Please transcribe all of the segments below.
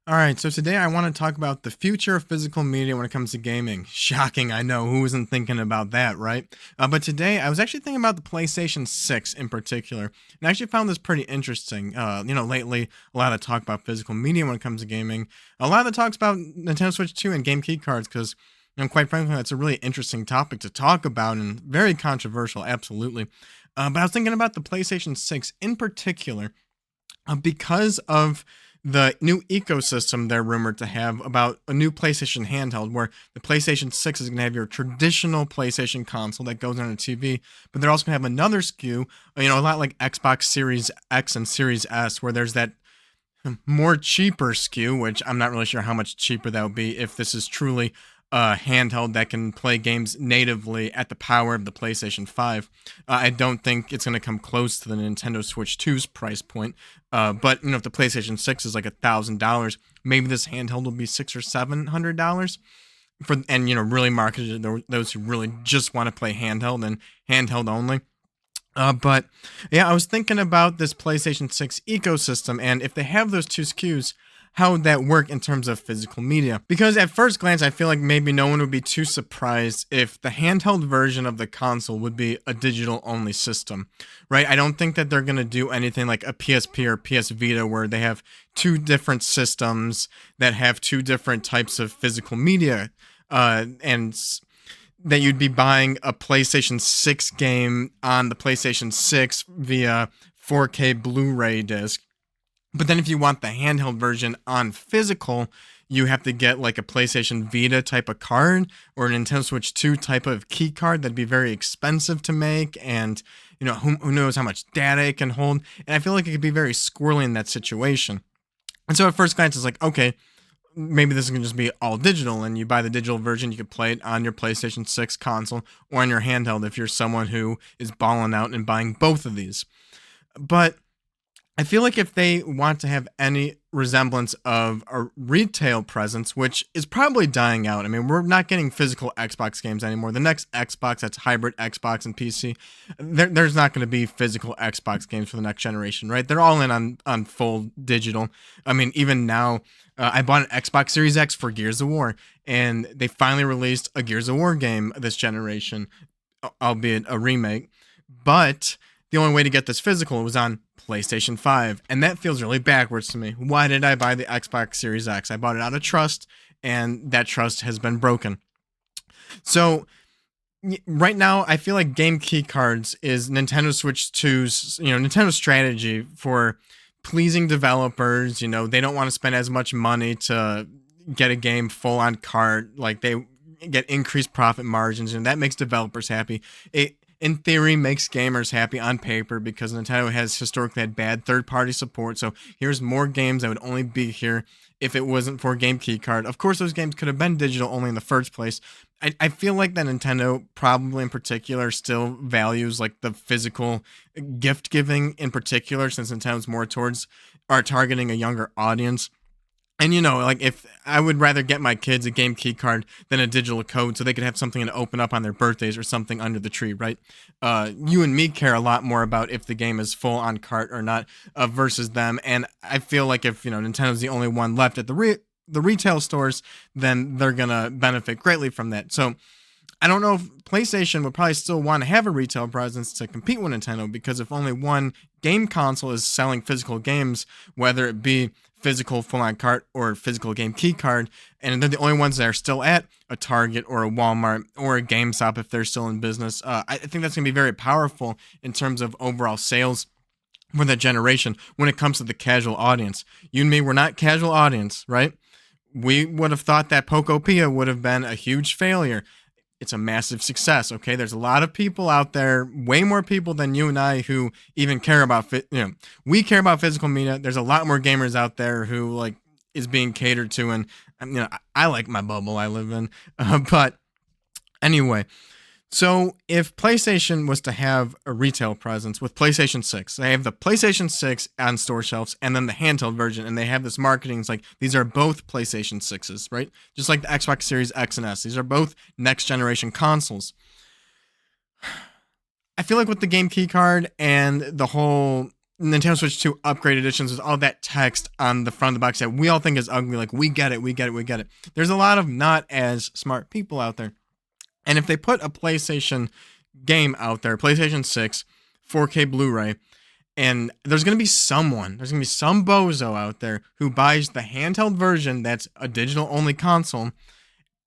All right, so today I want to talk about the future of physical media when it comes to gaming. Shocking, I know. Who wasn't thinking about that, right? But today I was actually thinking about the PlayStation 6 in particular, and I actually found this pretty interesting. Lately, a lot of talk about physical media when it comes to gaming. A lot of the talks about Nintendo Switch 2 and game key cards because, quite frankly, that's a really interesting topic to talk about and very controversial, absolutely. But I was thinking about the PlayStation 6 in particular because of the new ecosystem they're rumored to have about a new PlayStation handheld, where the PlayStation 6 is going to have your traditional PlayStation console that goes on a TV, but they're also going to have another SKU, a lot like Xbox Series X and Series S, where there's that more cheaper SKU, which I'm not really sure how much cheaper that would be if this is truly a handheld that can play games natively at the power of the PlayStation 5. I don't think it's going to come close to the Nintendo Switch 2's price point. But if the PlayStation 6 is like $1,000, maybe this handheld will be $600 or $700 really marketed to those who really just want to play handheld and handheld only. But yeah, I was thinking about this PlayStation 6 ecosystem, and if they have those two SKUs, how would that work in terms of physical media? Because at first glance, I feel like maybe no one would be too surprised if the handheld version of the console would be a digital only system, right? I don't think that they're going to do anything like a PSP or PS Vita where they have two different systems that have two different types of physical media. And that you'd be buying a PlayStation 6 game on the PlayStation 6 via 4K Blu-ray disc. But then if you want the handheld version on physical, you have to get like a PlayStation Vita type of card or a Nintendo Switch 2 type of key card that'd be very expensive to make, and who knows how much data it can hold. And I feel like it could be very squirrely in that situation. And so at first glance it's like, okay, maybe this is going to just be all digital, and you buy the digital version, you could play it on your PlayStation 6 console or on your handheld if you're someone who is balling out and buying both of these. But I feel like if they want to have any resemblance of a retail presence, which is probably dying out. I mean, we're not getting physical Xbox games anymore. The next Xbox, that's hybrid Xbox and PC, there's not going to be physical Xbox games for the next generation, right? They're all in on full digital. I mean, even now, I bought an Xbox Series X for Gears of War, and they finally released a Gears of War game this generation, albeit a remake. But the only way to get this physical was on PlayStation 5, and that feels really backwards to me. Why did I buy the Xbox Series X? I bought it out of trust, and that trust has been broken. So right now, I feel like game key cards is Nintendo Switch 2's, Nintendo's strategy for pleasing developers. They don't want to spend as much money to get a game full on cart. Like, they get increased profit margins, and that makes developers happy. It, in theory, makes gamers happy on paper because Nintendo has historically had bad third-party support. So here's more games that would only be here if it wasn't for Game Key Card. Of course, those games could have been digital only in the first place. I feel like that Nintendo, probably in particular, still values like the physical gift giving in particular, since Nintendo's more towards are targeting a younger audience. And like, if I would rather get my kids a game key card than a digital code so they could have something to open up on their birthdays or something under the tree, right? You and me care a lot more about if the game is full on cart or not versus them. And I feel like if, Nintendo's the only one left at the retail stores, then they're going to benefit greatly from that. So I don't know if PlayStation would probably still want to have a retail presence to compete with Nintendo, because if only one game console is selling physical games, whether it be physical full-on cart or physical game key card, and they're the only ones that are still at a Target or a Walmart or a GameStop if they're still in business, I think that's going to be very powerful in terms of overall sales for that generation when it comes to the casual audience. You and me, we're not casual audience, right? We would have thought that Pokopia would have been a huge failure. It's a massive success. Okay, there's a lot of people out there, way more people than you and I, who even care about we care about physical media. There's a lot more gamers out there who like is being catered to, and I like my bubble I live in. But anyway, so if PlayStation was to have a retail presence with PlayStation 6, they have the PlayStation 6 on store shelves and then the handheld version, and they have this marketing. It's like, these are both PlayStation 6s, right? Just like the Xbox Series X and S. These are both next generation consoles. I feel like with the game key card and the whole Nintendo Switch 2 upgrade editions with all that text on the front of the box that we all think is ugly. Like, we get it, we get it, we get it. There's a lot of not as smart people out there. And if they put a PlayStation game out there, PlayStation 6, 4K Blu-ray, and there's going to be some bozo out there who buys the handheld version that's a digital only console,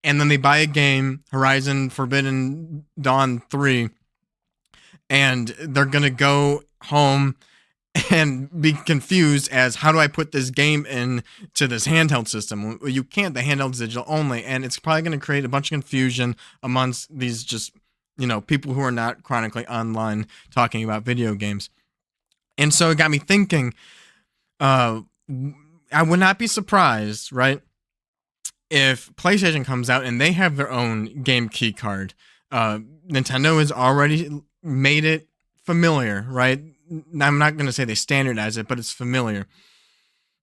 and then they buy a game, Horizon Forbidden Dawn 3, and they're going to go home and be confused as, how do I put this game in to this handheld system? Well, you can't. The handheld's digital only, and it's probably going to create a bunch of confusion amongst these just, people who are not chronically online talking about video games. And so it got me thinking, I would not be surprised, right, if PlayStation comes out and they have their own game key card. Nintendo has already made it familiar, right? I'm not going to say they standardize it, but it's familiar.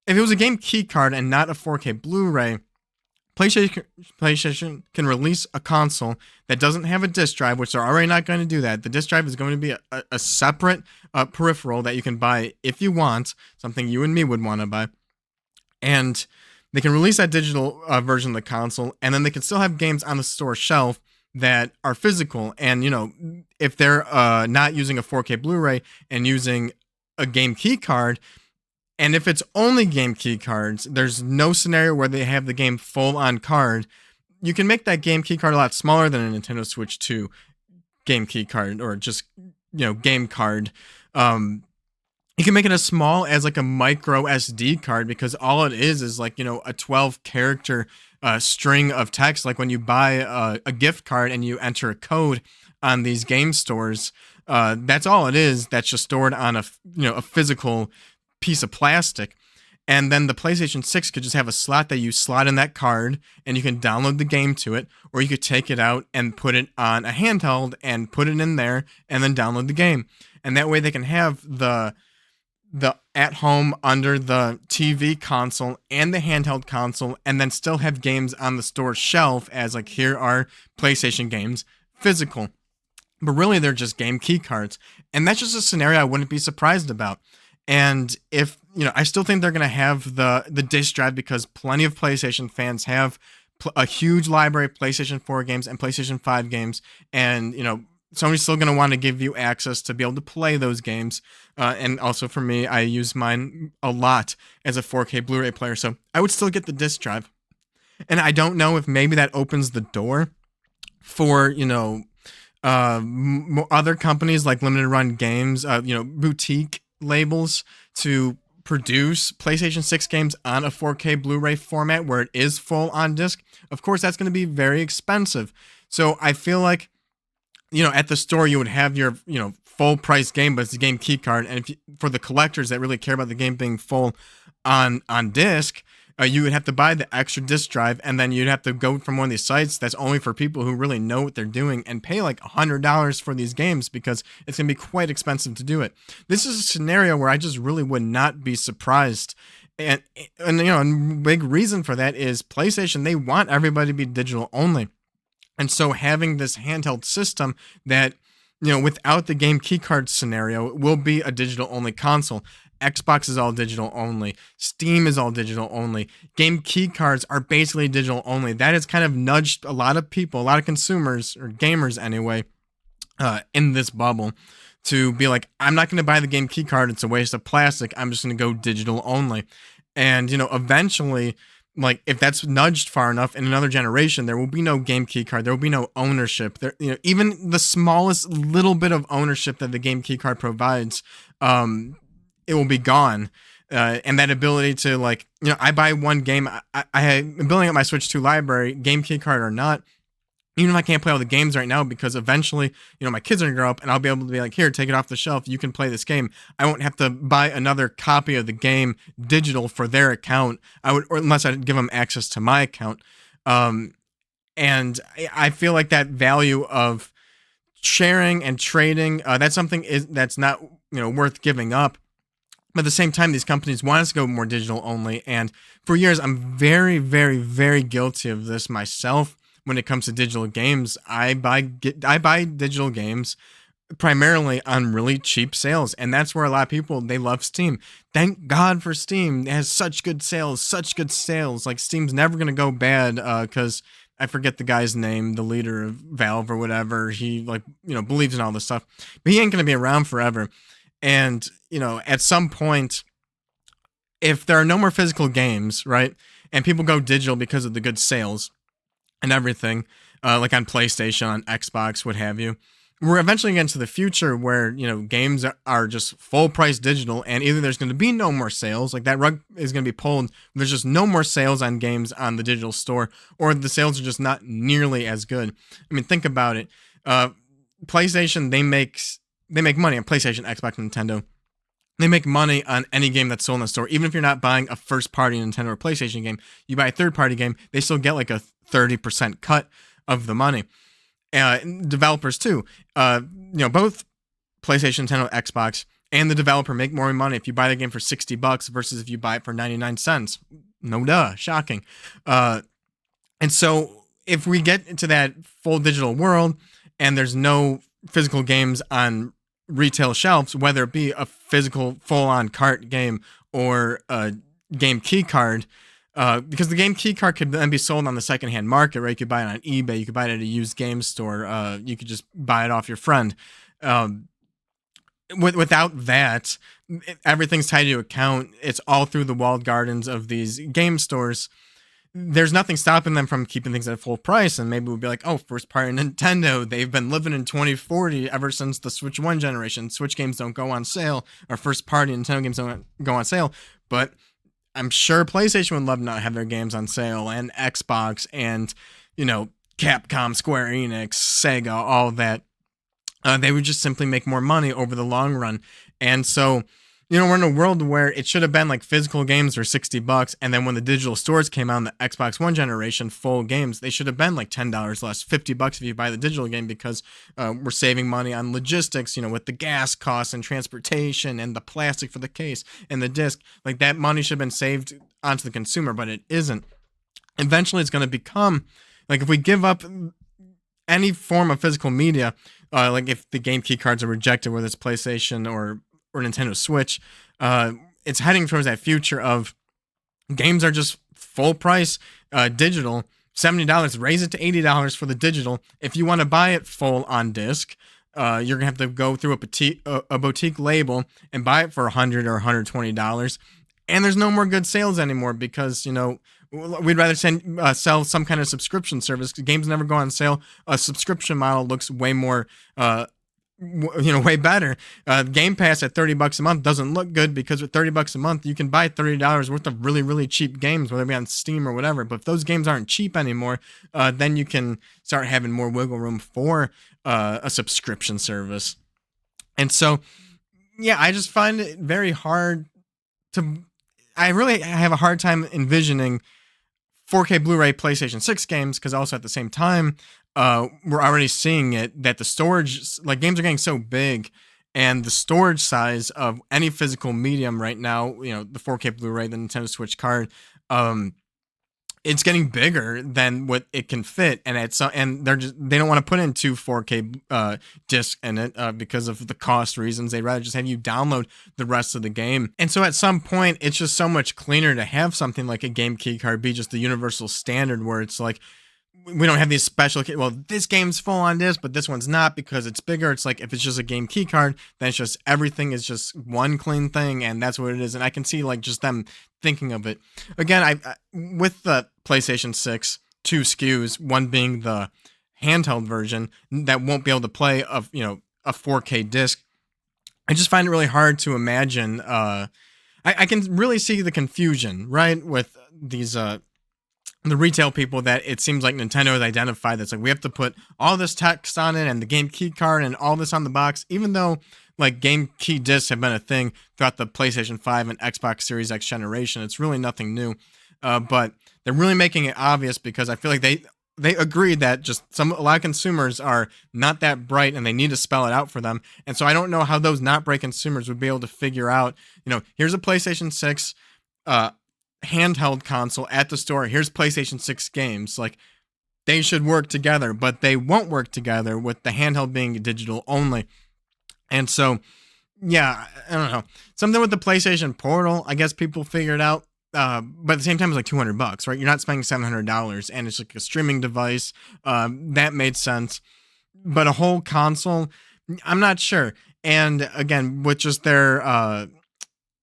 If it was a game key card and not a 4K Blu-ray, PlayStation can release a console that doesn't have a disc drive, which they're already not going to do that. The disc drive is going to be a separate peripheral that you can buy if you want, something you and me would want to buy. And they can release that digital version of the console, and then they can still have games on the store shelf that are physical. And, if they're not using a 4K Blu-ray and using a game key card, and if it's only game key cards, there's no scenario where they have the game full on card. You can make that game key card a lot smaller than a Nintendo Switch 2 game key card, or just, game card. You can make it as small as like a micro SD card, because all it is like, a 12 character string of text. Like when you buy a gift card and you enter a code on these game stores, that's all it is. That's just stored on a physical piece of plastic. And then the PlayStation 6 could just have a slot that you slot in that card, and you can download the game to it, or you could take it out and put it on a handheld and put it in there and then download the game. And that way they can have the at home under the TV console and the handheld console, and then still have games on the store shelf as like, here are PlayStation games, physical. But really they're just game key cards. And that's just a scenario I wouldn't be surprised about. And if, I still think they're going to have the disc drive, because plenty of PlayStation fans have a huge library of PlayStation 4 games and PlayStation 5 games. And, Sony's still going to want to give you access to be able to play those games. And also for me, I use mine a lot as a 4K Blu-ray player. So I would still get the disc drive. And I don't know if maybe that opens the door for, other companies like Limited Run Games, boutique labels to produce PlayStation 6 games on a 4K Blu-ray format where it is full on disc. Of course, that's going to be very expensive. So I feel like, at the store you would have your, full price game, but it's a game key card. And for the collectors that really care about the game being full on disc, you would have to buy the extra disc drive, and then you'd have to go from one of these sites that's only for people who really know what they're doing and pay like $100 for these games, because it's going to be quite expensive to do it. This is a scenario where I just really would not be surprised. And a big reason for that is PlayStation, they want everybody to be digital only. And so having this handheld system that, without the game keycard scenario, will be a digital only console. Xbox is all digital only. Steam is all digital only. Game key cards are basically digital only. That has kind of nudged a lot of people, a lot of consumers, or gamers anyway, in this bubble, to be like, I'm not going to buy the game key card. It's a waste of plastic. I'm just going to go digital only. And, eventually, like, if that's nudged far enough in another generation, there will be no game key card. There will be no ownership. There, even the smallest little bit of ownership that the game key card provides, it will be gone. And that ability to, like, I buy one game. I'm building up my Switch 2 library, game key card or not. Even if I can't play all the games right now, because eventually, my kids are going to grow up and I'll be able to be like, here, take it off the shelf. You can play this game. I won't have to buy another copy of the game digital for their account. Or unless I give them access to my account. And I feel like that value of sharing and trading, that's something that's not, worth giving up. But at the same time, these companies want us to go more digital only. And for years, I'm very, very, very guilty of this myself. When it comes to digital games, I buy digital games primarily on really cheap sales, and that's where a lot of people, they love Steam. Thank God for Steam. It has such good sales, such good sales. Like, Steam's never gonna go bad, because I forget the guy's name, the leader of Valve or whatever. He, like, believes in all this stuff, but he ain't gonna be around forever. And at some point, if there are no more physical games, right, and people go digital because of the good sales and everything, like on PlayStation, on Xbox, what have you, we're eventually getting to the future where games are just full price digital, and either there's going to be no more sales, like that rug is going to be pulled, there's just no more sales on games on the digital store, or the sales are just not nearly as good. I mean, think about it. PlayStation, they make money on PlayStation, Xbox, Nintendo. They make money on any game that's sold in the store. Even if you're not buying a first-party Nintendo or PlayStation game, you buy a third-party game, they still get like a 30% cut of the money. Developers too. Both PlayStation, Nintendo, Xbox, and the developer make more money if you buy the game for $60 versus if you buy it for 99 cents. No duh, shocking. And so if we get into that full digital world and there's no physical games on retail shelves, whether it be a physical full-on cart game or a game key card, because the game key card could then be sold on the secondhand market, right? You could buy it on eBay, you could buy it at a used game store, you could just buy it off your friend. Without that, everything's tied to account. It's all through the walled gardens of these game stores. There's nothing stopping them from keeping things at full price, and maybe we'll be like, oh, first party Nintendo, they've been living in 2040 ever since the Switch 1 generation. Switch games don't go on sale, or first party Nintendo games don't go on sale, but I'm sure PlayStation would love to not have their games on sale, and Xbox, and Capcom, Square Enix, Sega, all that. They would just simply make more money over the long run. And so, we're in a world where it should have been like physical games for $60, and then when the digital stores came out in the Xbox One generation, full games, they should have been like $10 less, $50 if you buy the digital game, because we're saving money on logistics, with the gas costs and transportation and the plastic for the case and the disc. Like, that money should have been saved onto the consumer, but it isn't. Eventually, it's going to become like, if we give up any form of physical media, like if the game key cards are rejected, whether it's PlayStation or Nintendo Switch, it's heading towards that future of games are just full price digital, $70, raise it to $80 for the digital. If you want to buy it full on disc, you're gonna have to go through a boutique label and buy it for $100 or $120. And there's no more good sales anymore, because we'd rather sell some kind of subscription service. Games never go on sale. A subscription model looks way more way better. Game Pass at $30 a month doesn't look good, because with $30 a month you can buy $30 worth of really, really cheap games, whether it be on Steam or whatever. But if those games aren't cheap anymore, then you can start having more wiggle room for a subscription service. And so, yeah, I just find it very hard I really have a hard time envisioning 4K Blu-ray PlayStation 6 games, because also at the same time, we're already seeing it, that the storage, like, games are getting so big, and the storage size of any physical medium right now, the 4K Blu-ray, the Nintendo Switch card, it's getting bigger than what it can fit, and they don't want to put in two 4K discs in it because of the cost reasons. They'd rather just have you download the rest of the game. And so at some point, it's just so much cleaner to have something like a game key card be just the universal standard, where it's like, we don't have these special, well, this game's full on disc, but this one's not because it's bigger. It's like, if it's just a game key card, then it's just, everything is just one clean thing, and that's what it is. And I can see, like, just them thinking of it. Again, I with the PlayStation 6, two SKUs, one being the handheld version that won't be able to play a 4K disc. I just find it really hard to imagine. I can really see the confusion, right, with these the retail people, that it seems like Nintendo has identified that's like, we have to put all this text on it and the game key card and all this on the box, even though, like, game key discs have been a thing throughout the PlayStation 5 and Xbox Series X generation. It's really nothing new, but they're really making it obvious, because I feel like they agree that just a lot of consumers are not that bright, and they need to spell it out for them. And so I don't know how those not bright consumers would be able to figure out, here's a PlayStation 6 handheld console at the store, here's PlayStation 6 games. Like, they should work together, but they won't work together with the handheld being digital only. And so, yeah, I don't know. Something with the PlayStation Portal, I guess people figured out. But at the same time, it's like $200, right? You're not spending $700, and it's like a streaming device. That made sense. But a whole console, I'm not sure. And again, with just their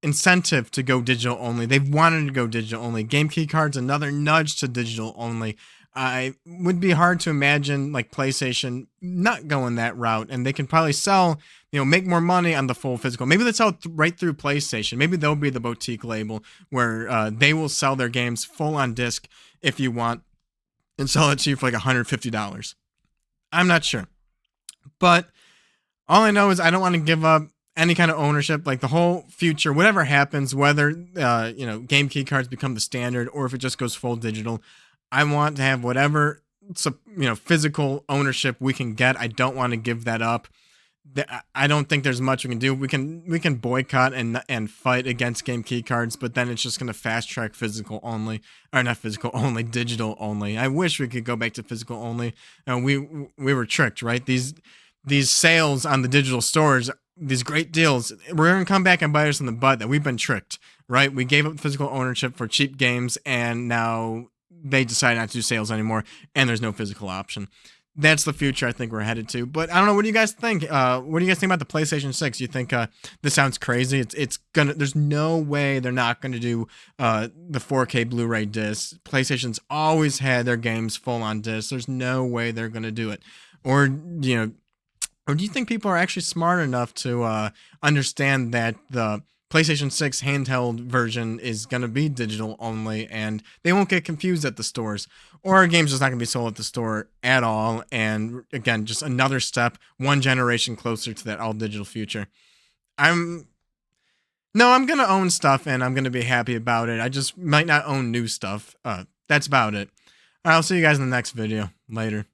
incentive to go digital only. They've wanted to go digital only. Game key cards, another nudge to digital only. I would be hard to imagine like PlayStation not going that route, and they can probably sell, make more money on the full physical. Maybe they sell right through PlayStation. Maybe they'll be the boutique label where they will sell their games full on disc if you want, and sell it to you for like $150. I'm not sure, but all I know is I don't want to give up any kind of ownership, like the whole future, whatever happens, whether game key cards become the standard or if it just goes full digital. I want to have whatever physical ownership we can get. I don't want to give that up. I don't think there's much we can do. We can boycott and fight against game key cards, but then it's just going to fast track physical only, or not physical only, digital only. I wish we could go back to physical only. We were tricked, right? These sales on the digital stores, these great deals, we're going to come back and bite us in the butt that we've been tricked, right? We gave up physical ownership for cheap games, and now they decide not to do sales anymore, and there's no physical option. That's the future I think we're headed to. But I don't know. What do you guys think? What do you guys think about the PlayStation 6? You think this sounds crazy? It's gonna. There's no way they're not gonna do the 4K Blu-ray disc. PlayStation's always had their games full on disc. There's no way they're gonna do it. Or or do you think people are actually smart enough to understand that the PlayStation 6 handheld version is going to be digital only and they won't get confused at the stores? Or our game's just not going to be sold at the store at all? And again, just another step, one generation closer to that all digital future. I'm going to own stuff and I'm going to be happy about it. I just might not own new stuff. That's about it. I'll see you guys in the next video. Later.